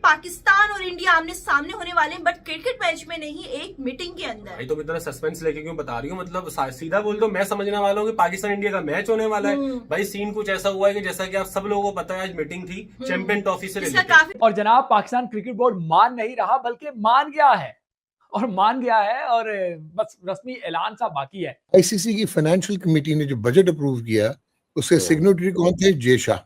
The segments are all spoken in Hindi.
पाकिस्तान और इंडिया आमने सामने होने वाले हैं, बट क्रिकेट मैच में नहीं, एक मीटिंग के अंदर। भाई तुम इतना सस्पेंस लेके क्यों बता रही हो? मतलब सीधा बोल दो, मैं समझने वाला हूँ कि पाकिस्तान इंडिया का मैच होने वाला है। भाई सीन कुछ ऐसा हुआ है कि जैसा कि आप सब लोगों को पता है, आज मीटिंग थी चैंपियन ट्रॉफी से रिलेटेड, और जनाब पाकिस्तान क्रिकेट बोर्ड मान नहीं रहा बल्कि मान गया है, और बस रस्मी ऐलान सा बाकी है। आईसीसी की फाइनेंशियल कमेटी ने जो बजट अप्रूव किया, उसके सिग्नेटरी कौन थे? Jay Shah,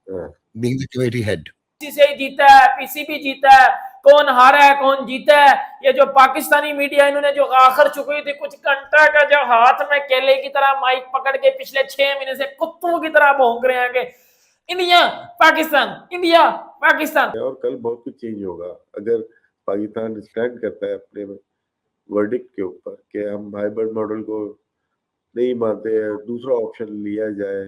being the committee head. से जीता है, पीसीबी जीता है, कौन हारा है कौन जीता है, ये जो पाकिस्तानी मीडिया इन्होंने जो आखिर चुकी थी कुछ घंटा का, जो हाथ में केले की तरह माइक पकड़ के पिछले 6 महीने से कुत्तों की तरह भौंक रहे हैं कि इंडिया पाकिस्तान, इंडिया पाकिस्तान। और कल बहुत कुछ चेंज होगा अगर पाकिस्तान स्टैंड करता है अपने वर्डिक्ट के ऊपर कि हम हाइब्रिड मॉडल को नहीं मानते हैं, दूसरा ऑप्शन लिया जाए,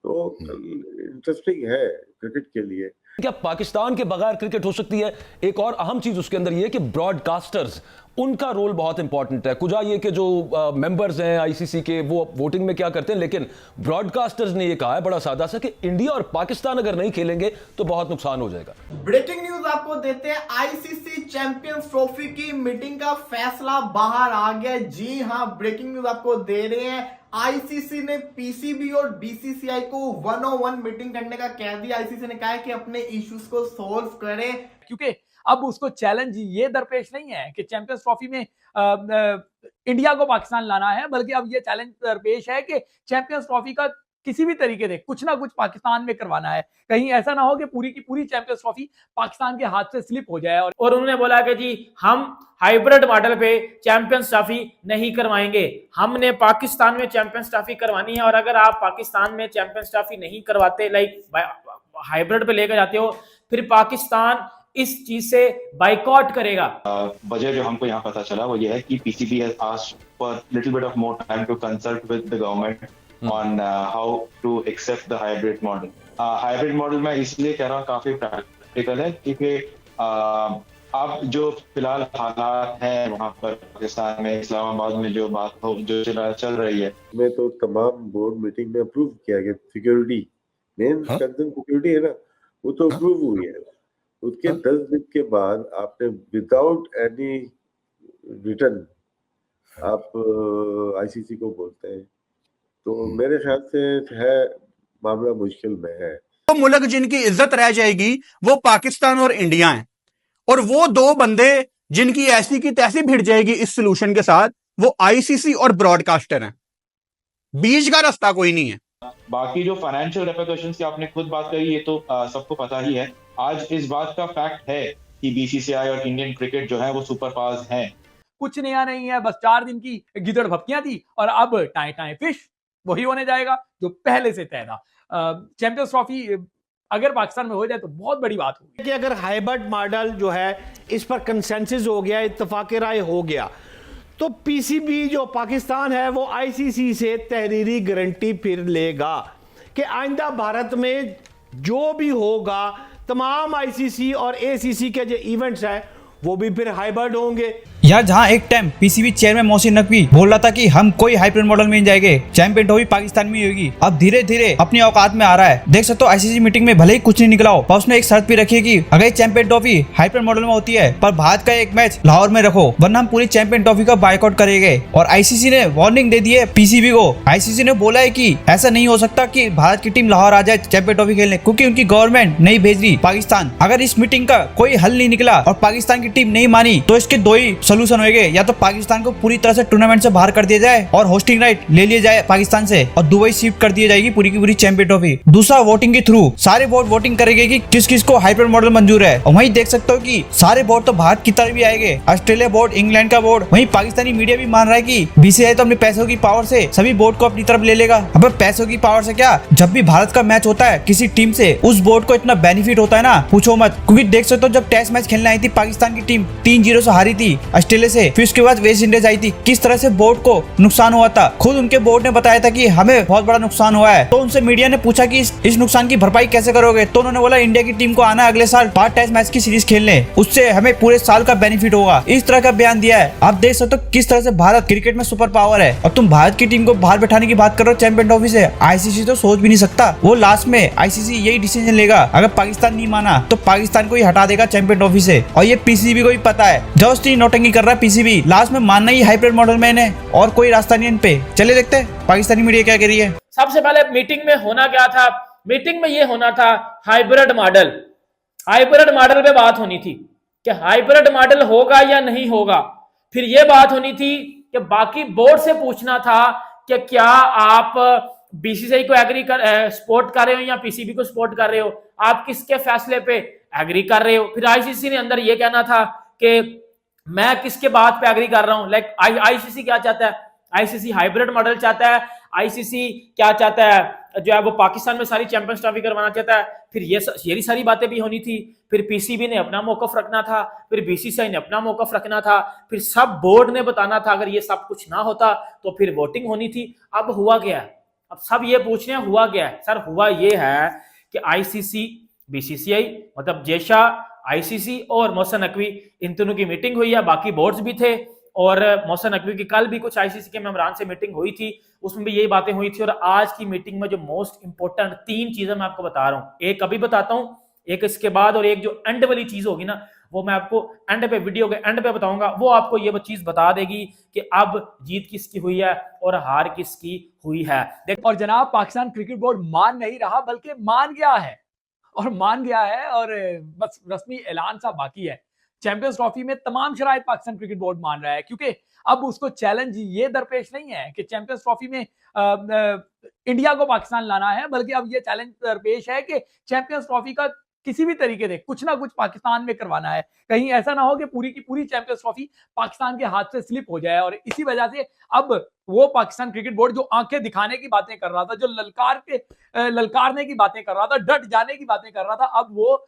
तो इंटरेस्टिंग है क्रिकेट के लिए। क्या पाकिस्तान के बगैर क्रिकेट हो सकती है? एक और अहम चीज उसके अंदर ये कि ब्रॉडकास्टर्स, उनका रोल बहुत इंपॉर्टेंट है। कुछ ये कि जो मेंबर्स हैं आईसीसी के, वो वोटिंग में क्या करते हैं, लेकिन ब्रॉडकास्टर्स ने ये कहा है बड़ा सादा सा कि इंडिया और पाकिस्तान अगर नहीं खेलेंगे तो बहुत नुकसान हो जाएगा। ब्रेकिंग न्यूज आपको देते हैं, आईसीसी चैंपियंस ट्रॉफी की मीटिंग का फैसला बाहर आ गया। जी हां, ब्रेकिंग न्यूज आपको दे रहे हैं। आईसीसी ने पीसीबी और बीसीसीआई को 101 मीटिंग करने का कह दिया। आईसीसी ने कहा है कि अपने इश्यूज को सॉल्व करें, क्योंकि अब उसको चैलेंज ये दरपेश नहीं है कि चैंपियंस ट्रॉफी में इंडिया को पाकिस्तान लाना है, बल्कि अब ये चैलेंज दरपेश है कि चैंपियंस ट्रॉफी का किसी भी तरीके से कुछ ना कुछ पाकिस्तान में करवाना है। कहीं ऐसा ना हो कि पूरी की पूरी चैंपियंस ट्रॉफी पाकिस्तान के हाथ से स्लिप हो जाए। और उन्होंने बोला कि जी हम हाइब्रिड मॉडल पे चैंपियंस ट्रॉफी नहीं करवाएंगे, हमने पाकिस्तान में चैंपियंस ट्रॉफी करवानी है, और अगर आप पाकिस्तान में चैंपियंस ट्रॉफी नहीं करवाते, लाइक हाइब्रिड पे लेकर जाते हो, फिर पाकिस्तान इस चीज से बाइकआउट करेगा। वजह जो हमको यहाँ पता चला वो ये है कि PCB has asked for little bit of more time to consult with the government on how to accept the hybrid model. Hybrid model मैं इसलिए कह रहा हूँ काफी प्रैक्टिकल है क्योंकि अब जो फिलहाल हालात हैं वहाँ पर पाकिस्तान में, इस्लामाबाद में जो बात हो जो चल रही है, मैं तो तमाम बोर्ड मीटिंग में अप्रूव किया गया। सिक्योरिटी मेन कंसर्न सिक्योरिटी है ना, वो तो अप्रूव हुई है। उसके 10 दिन के बाद आपने विदाउट एनी रिटर्न आप आईसीसी को बोलते हैं, तो मेरे ख्याल से है मामला मुश्किल में है। तो मुल्क जिनकी इज्जत रह जाएगी वो पाकिस्तान और इंडिया हैं, और वो दो बंदे जिनकी ऐसी की तैसी भिड़ जाएगी इस सोल्यूशन के साथ, वो आईसीसी और ब्रॉडकास्टर हैं। बीच का रास्ता कोई नहीं है। बाकी जो फाइनेंशियल रेपरकशंस की आपने खुद बात करी, ये तो सबको पता ही है। आज इस बात का फैक्ट है कि बीसीसीआई और इंडियन क्रिकेट जो है वो सुपर पावर्स हैं। कुछ नया नहीं है, बस 4 दिन की गिदड़ भपकियां थी और अब टाए टाए फिश वही होने जाएगा जो पहले से तय था। चैंपियंस ट्रॉफी अगर पाकिस्तान में हो जाए तो बहुत बड़ी बात होगी। कि अगर हाइब्रिड मॉडल जो है इस पर कंसेंसस हो गया, इत्तेफाक राय हो गया, तो पीसीबी जो पाकिस्तान है वो आईसीसी से तहरीरी गारंटी फिर लेगा कि आइंदा भारत में जो भी होगा, तमाम आईसीसी और एसीसी के जो इवेंट्स हैं वो भी फिर हाइब्रिड होंगे। यार जहाँ एक time PCB chairman Mohsin Naqvi बोल रहा था कि हम कोई हाइब्रिड मॉडल में नहीं जाएंगे, चैंपियन ट्रॉफी पाकिस्तान में ही होगी, अब धीरे धीरे अपनी औकात में आ रहा है। देख सकते हो आईसीसी मीटिंग में भले ही कुछ नहीं निकला हो, पर उसने एक शर्त भी रखी है कि अगर चैंपियन ट्रॉफी हाइब्रिड मॉडल में होती है पर भारत का एक मैच लाहौर में रखो, वरना हम पूरी चैंपियन ट्रॉफी का बायकॉट करेंगे। और आईसीसी ने वार्निंग दे दी है पीसीबी को। आईसीसी ने बोला है कि ऐसा नहीं हो सकता कि भारत की टीम लाहौर आ जाए चैंपियन ट्रॉफी खेलने, क्योंकि उनकी गवर्नमेंट नहीं भेज रही पाकिस्तान। अगर इस मीटिंग का कोई हल नहीं निकला और पाकिस्तान की टीम नहीं मानी तो इसके 2 ही सोल्यूशन होंगे, या तो पाकिस्तान को पूरी तरह से टूर्नामेंट से बाहर कर दिया जाए और होस्टिंग राइट ले लिया जाए पाकिस्तान से, और दुबई शिफ्ट कर दी जाएगी पूरी की पूरी चैंपियन ट्रॉफी। दूसरा, वोटिंग के थ्रू सारे बोर्ड वोटिंग करेंगे कि किस किस को हाइब्रिड मॉडल मंजूर है। और वहीं देख सकते हो कि सारे बोर्ड तो भारत की तरफ भी आएंगे, ऑस्ट्रेलिया बोर्ड, इंग्लैंड का बोर्ड। वहीं पाकिस्तानी मीडिया भी मान रहा है कि बीसीसीआई तो अपने पैसों की पावर से सभी बोर्ड को अपनी तरफ ले लेगा। अब पैसों की पावर से क्या, जब भी भारत का मैच होता है किसी टीम से, उस बोर्ड को इतना बेनिफिट होता है ना, पूछो मत। क्योंकि देख सकते हो जब टेस्ट मैच खेलने आई थी पाकिस्तान की टीम 3-0 से हारी थी ऑस्ट्रेलिया से, फिर उसके बाद वेस्ट इंडीज आई थी। किस तरह से बोर्ड को नुकसान हुआ था, खुद उनके बोर्ड ने बताया था कि हमें बहुत बड़ा नुकसान हुआ है। तो उनसे मीडिया ने पूछा कि इस नुकसान की भरपाई कैसे करोगे, तो उन्होंने बोला इंडिया की टीम को आना अगले साल 5 टेस्ट मैच की सीरीज खेलने, उससे हमें पूरे साल का बेनिफिट होगा। इस तरह का बयान दिया है। आप देख सकते हो किस तरह से भारत क्रिकेट में सुपर पावर है, और तुम भारत की टीम को बाहर बैठाने की बात करो चैंपियन ट्रॉफी से। आईसीसी तो सोच भी नहीं सकता। वो लास्ट में आईसीसी यही डिसीजन लेगा, अगर पाकिस्तान नहीं माना तो पाकिस्तान को ही हटा देगा चैंपियन ट्रॉफी से। और ये पीसीबी को भी पता है, जबरदस्ती नौटंकी कर रहा है पीसीबी, लास्ट में मानना ही हाइब्रिड मॉडल में है और कोई रास्ता नहीं इन पे। चले देखते हैं पाकिस्तानी मीडिया क्या कह रही है। सबसे पहले मीटिंग में होना क्या था, मीटिंग में ये होना था हाइब्रिड मॉडल। हाइब्रिड मॉडल पे बात होनी थी कि हाइब्रिड मॉडल होगा या नहीं होगा। फिर ये बात होनी थी कि बाकी बोर्ड से पूछना था कि क्या आप बीसीसीआई को एग्री कर सपोर्ट कर रहे हो या पीसीबी को सपोर्ट कर रहे हो, आप किसके फैसले पे एग्री कर रहे हो। फिर आईसीसी ने अंदर ये कहना था कि मैं किसके बात पे एग्री कर रहा हूं। लाइक आईसीसी क्या चाहता है, आईसीसी हाइब्रिड मॉडल चाहता है। आईसीसी क्या चाहता है, जो है वो पाकिस्तान में सारी चैंपियंस ट्रॉफी करवाना चाहता है। फिर ये सारी बातें भी होनी थी। फिर पीसीबी ने अपना मौकफ रखना था, फिर बीसीसीआई ने अपना मौकफ रखना था, फिर सब बोर्ड ने बताना था। अगर ये सब कुछ ना होता तो फिर वोटिंग होनी थी। अब हुआ क्या है, अब सब ये पूछ रहे हैं हुआ क्या है। सर हुआ ये है कि आईसीसी, बीसीसीआई मतलब जेशा, आईसीसी और मोहसिन नकवी, इन दोनों की मीटिंग हुई है। बाकी बोर्ड्स भी थे और मोहसिन नकवी की कल भी कुछ आईसीसी के मेंबरान से मीटिंग हुई थी, उसमें भी यही बातें हुई थी। और आज की मीटिंग में जो मोस्ट इंपोर्टेंट 3 चीजें मैं आपको बता रहा हूं, एक अभी बताता हूं, एक इसके बाद, और एक जो एंड वाली चीज होगी ना वो मैं आपको एंड पे, वीडियो के एंड पे बताऊंगा। वो आपको ये चीज बता देगी कि अब जीत किसकी हुई है और हार किसकी हुई है। और जनाब पाकिस्तान क्रिकेट बोर्ड मान नहीं रहा बल्कि मान गया है, और मान गया है और बस रस्मी ऐलान सा बाकी है। चैंपियंस ट्रॉफी में तमाम शराइत पाकिस्तान क्रिकेट बोर्ड मान रहा है, क्योंकि अब उसको चैलेंज ये दरपेश नहीं है कि चैंपियंस ट्रॉफी में इंडिया को पाकिस्तान लाना है, बल्कि अब ये चैलेंज दरपेश है कि चैंपियंस ट्रॉफी का किसी भी तरीके से कुछ ना कुछ पाकिस्तान में करवाना है। कहीं ऐसा ना हो कि पूरी की पूरी चैंपियंस ट्रॉफी पाकिस्तान के हाथ से स्लिप हो जाए। और इसी वजह से अब वो पाकिस्तान क्रिकेट बोर्ड जो आंखें दिखाने की बातें कर रहा था, जो ललकारने की बातें कर रहा था, डट जाने की बातें कर रहा था, अब वो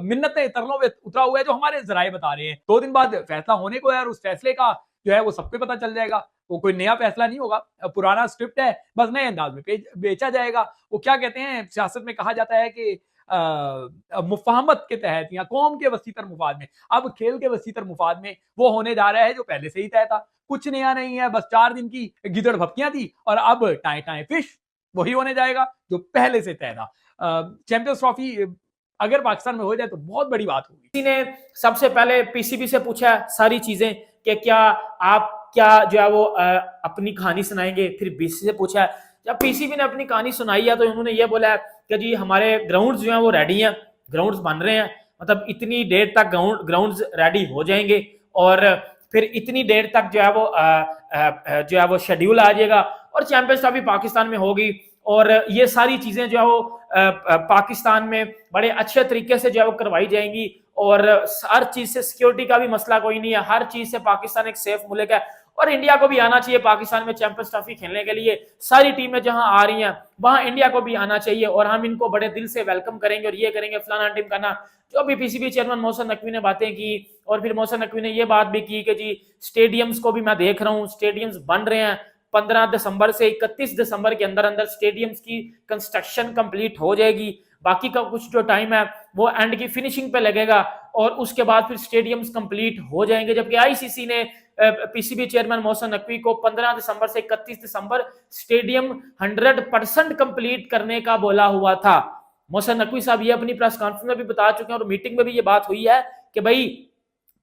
मिन्नतें तरलों में उतरा हुआ है, जो हमारे जराए बता रहे हैं। 2 दिन बाद फैसला होने को है और उस फैसले का जो है वो सबको पता चल जाएगा। वो कोई नया फैसला नहीं होगा, पुराना स्क्रिप्ट है, बस नए अंदाज में बेचा जाएगा। वो क्या कहते हैं, सियासत में कहा जाता है कि मुफाहमत के तहत या कौम के वसीतर मुफाद में, अब खेल के वसीतर मुफाद में वो होने जा रहा है जो पहले से ही तय था। कुछ नया नहीं है, बस 4 दिन की गिदड़ भपकियां थी और अब टाए टाए फिश वही होने जाएगा जो पहले से तय था। चैंपियंस ट्रॉफी अगर पाकिस्तान में हो जाए तो बहुत बड़ी बात होगी। किसी ने सबसे पहले पीसीबी से पूछा सारी चीजें कि क्या आप जो है वो अपनी कहानी सुनाएंगे। फिर बीसीसी से पूछा, जब पीसीबी ने अपनी कहानी सुनाई है तो उन्होंने ये बोला है कि जी हमारे ग्राउंड्स जो हैं वो रेडी हैं, ग्राउंड्स बन रहे हैं, मतलब इतनी देर तक ग्राउंड्स रेडी हो जाएंगे और फिर इतनी देर तक जो है वो शेड्यूल आ जाएगा और चैंपियंस ट्रॉफी पाकिस्तान में होगी। और ये सारी चीजें जो है वो पाकिस्तान में बड़े अच्छे तरीके से जो है वो करवाई जाएंगी और हर चीज से सिक्योरिटी का भी मसला कोई नहीं है, हर चीज से पाकिस्तान एक सेफ मुल्क है। और इंडिया को भी आना चाहिए पाकिस्तान में चैंपियंस ट्रॉफी खेलने के लिए। सारी टीमें जहां आ रही हैं वहां इंडिया को भी आना चाहिए और हम इनको बड़े दिल से वेलकम करेंगे और ये करेंगे फलाना टीम करना। जो भी पीसीबी चेयरमैन मोहसिन नकवी ने बातें की और फिर मोहसिन नकवी ने ये बात भी की कि जी स्टेडियम्स को भी मैं देख रहा हूँ, स्टेडियम्स बन रहे हैं। 15 दिसंबर से 31 दिसंबर के अंदर अंदर स्टेडियम्स की कंस्ट्रक्शन कंप्लीट हो जाएगी। बाकी का कुछ जो टाइम है वो एंड की फिनिशिंग पे लगेगा और उसके बाद फिर स्टेडियम्स कंप्लीट हो जाएंगे। जबकि आईसीसी ने पीसीबी चेयरमैन मोहसिन नकवी को 15 दिसंबर से 31 दिसंबर स्टेडियम 100% कंप्लीट करने का बोला हुआ था। मोहसिन नकवी साहब ये अपनी प्रेस कॉन्फ्रेंस में भी बता चुके हैं और मीटिंग में भी ये बात हुई है कि भाई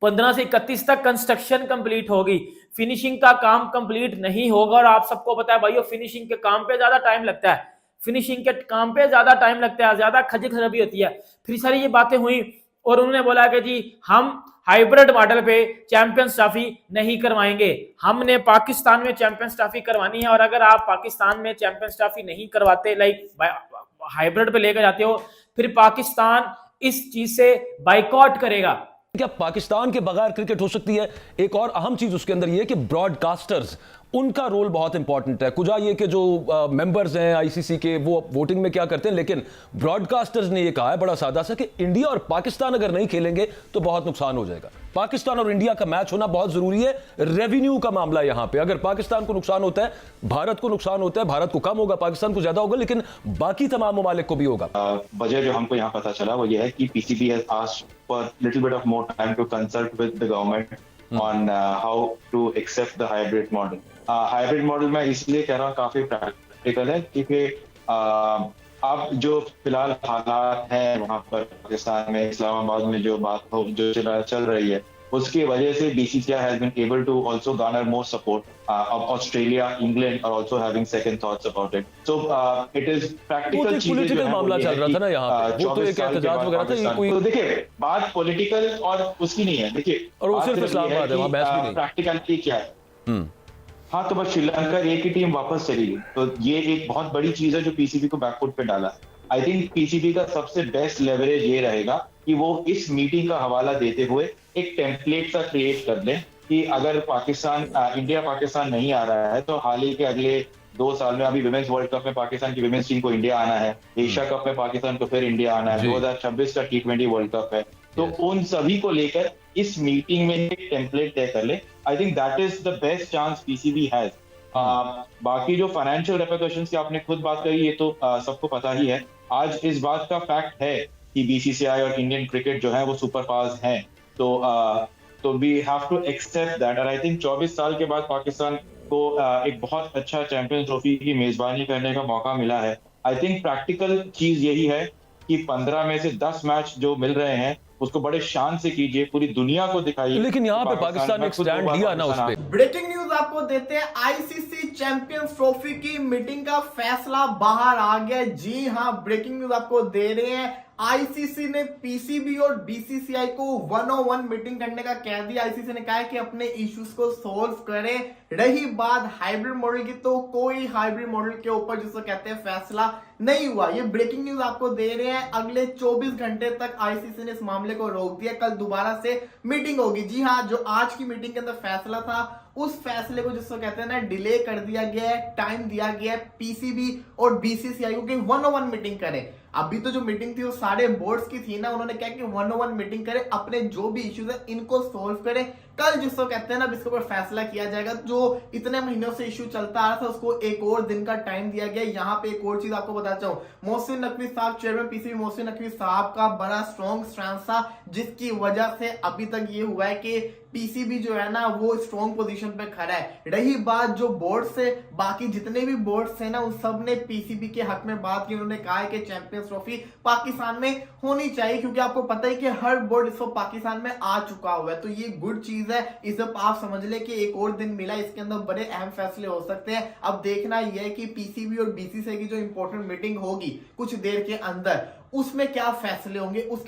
15 से 31 तक कंस्ट्रक्शन कंप्लीट होगी, फिनिशिंग का काम कंप्लीट नहीं होगा। और आप सबको पता है भाई फिनिशिंग के काम पे ज्यादा टाइम लगता है, फिनिशिंग के काम पे ज्यादा टाइम लगता है, ज्यादा खजखराबी होती है। फिर सारी ये बातें हुई और उन्होंने बोला कि जी हम हाइब्रिड मॉडल पे चैंपियंस ट्रॉफी नहीं करवाएंगे, हमने पाकिस्तान में चैंपियंस ट्रॉफी करवानी है। और अगर आप पाकिस्तान में चैंपियंस ट्रॉफी नहीं करवाते, लाइक हाइब्रिड पे लेकर जाते हो, फिर पाकिस्तान इस चीज से बाइकआउट करेगा। क्या पाकिस्तान के बगैर क्रिकेट हो सकती है? एक और अहम चीज उसके अंदर यह है कि ब्रॉडकास्टर्स उनका रोल बहुत इंपॉर्टेंट है। कुछ ये कि जो मेंबर्स हैं आईसीसी के वो वोटिंग में क्या करते हैं, लेकिन ब्रॉडकास्टर्स ने ये कहा है बड़ा सादा सा कि इंडिया और पाकिस्तान अगर नहीं खेलेंगे तो बहुत नुकसान हो जाएगा। पाकिस्तान और इंडिया का मैच होना बहुत जरूरी है। रेवेन्यू का मामला यहां पे, अगर पाकिस्तान को नुकसान होता है, भारत को नुकसान होता है, भारत को कम होगा, पाकिस्तान को ज्यादा होगा, लेकिन बाकी तमाम ममालिक को भी होगा। वजह जो हमको यहाँ पता चला वो ये है कि PCB has asked for little bit of more time to consult with the government on how to accept the hybrid model. Hybrid model मैं इसलिए कह रहा हूँ काफी प्रैक्टिकल है क्योंकि अब जो फिलहाल हालात हैं वहां पर पाकिस्तान में, इस्लामाबाद में जो बात हो जो चल रही है, उसकी वजह से BCCI has been able to also garner more support of Australia, England are also having second thoughts about it. So it is practical चीजें पॉलिटिकल मामला चल रहा था ना यहाँ पे, वो तो एक एहतजाज वगैरह था, ये कोई तो देखिए बात पॉलिटिकल और उसकी नहीं है। देखिए और वो सिर्फ इस्लामाबाद है, वहाँ बहस भी नहीं। प्रैक्टिकलिटी क्या है? हाँ, तो बस श्रीलंका एक ही टीम वापस चली गई, तो ये एक बहुत बड़ी चीज है जो पीसीबी को बैकफुट पे डाला है। आई थिंक पीसीबी का सबसे बेस्ट लेवरेज ये रहेगा कि वो इस मीटिंग का हवाला देते हुए एक टेम्पलेट सा क्रिएट कर दें कि अगर इंडिया पाकिस्तान नहीं आ रहा है तो हाल ही के अगले 2 साल में, अभी विमेंस वर्ल्ड कप में पाकिस्तान की विमेंस टीम को इंडिया आना है, एशिया कप में पाकिस्तान को फिर इंडिया आना है, 2026 का T20 वर्ल्ड कप है, तो उन सभी को लेकर इस मीटिंग में एक टेम्पलेट तय कर ले। I think that is the best chance PCB has. बाकी जो फाइनेंशियल रेपरकशंस की आपने खुद बात करी, ये तो सबको पता ही है। आज इस बात का फैक्ट है कि बीसीसीआई और इंडियन क्रिकेट जो है वो सुपर पावर्स हैं, तो we have to accept that. और आई थिंक 24 साल के बाद पाकिस्तान को एक बहुत अच्छा चैंपियंस ट्रॉफी की मेजबानी करने का मौका मिला है। आई थिंक प्रैक्टिकल चीज यही है कि 15 में से 10 मैच जो मिल रहे हैं उसको बड़े शान से कीजिए, पूरी दुनिया को दिखाइए। लेकिन यहाँ पे पाकिस्तान ने एक स्टैंड लिया ना उस पे। ब्रेकिंग न्यूज आपको देते हैं, आईसीसी चैंपियंस ट्रॉफी की मीटिंग का फैसला बाहर आ गया। जी हां, ब्रेकिंग न्यूज आपको दे रहे हैं। आईसीसी ने पीसीबी और बीसीसीआई को 101 मीटिंग करने का कह दिया। आईसीसी ने कहा है कि अपने इश्यूज को सोल्व करें। रही बात हाइब्रिड मॉडल की, तो कोई हाइब्रिड मॉडल के ऊपर जिसको कहते हैं फैसला नहीं हुआ। ये ब्रेकिंग न्यूज आपको दे रहे हैं। अगले 24 घंटे तक आईसीसी ने इस मामले को रोक दिया। कल दोबारा से मीटिंग होगी। जी हाँ, जो आज की मीटिंग के अंदर फैसला था उस फैसले को जिसको कहते हैं ना डिले कर दिया गया है, टाइम दिया गया है पीसीबी और बीसीसीआई को कि 101 मीटिंग करें। अभी तो जो मीटिंग थी वो सारे बोर्ड्स की थी ना, उन्होंने कहा कि 101 मीटिंग करें, अपने जो भी इश्यूज है इनको सोल्व करें। कल जिसको कहते हैं ना इसके ऊपर फैसला किया जाएगा। जो इतने महीनों से इश्यू चलता आ रहा था उसको एक और दिन का टाइम दिया गया। यहाँ पे एक और चीज आपको बताना चाहूँ, मोहसिन नकवी साहब, चेयरमैन पीसीबी मोहसिन नकवी साहब का बड़ा स्ट्रॉन्ग स्टैंड था, जिसकी वजह से अभी तक ये हुआ है कि पीसीबी जो है ना वो स्ट्रॉन्ग पोजीशन पे खड़ा है। रही बात जो बोर्ड से, बाकी जितने भी बोर्ड है ना उन सब ने पीसीबी के हक में बात की। उन्होंने कहा है कि चैंपियंस ट्रॉफी पाकिस्तान में होनी चाहिए, क्योंकि आपको पता है कि हर बोर्ड इस वक्त पाकिस्तान में आ चुका हुआ है, तो ये गुड चीज है। इस वक्त आप समझ ले कि एक और दिन मिला, इसके अंदर बड़े अहम फैसले हो सकते हैं। अब देखना यह है कि पीसीबी और बीसीसीआई की जो इंपॉर्टेंट मीटिंग होगी कुछ देर के अंदर, उसमें क्या फैसले होंगे, उसके अंदर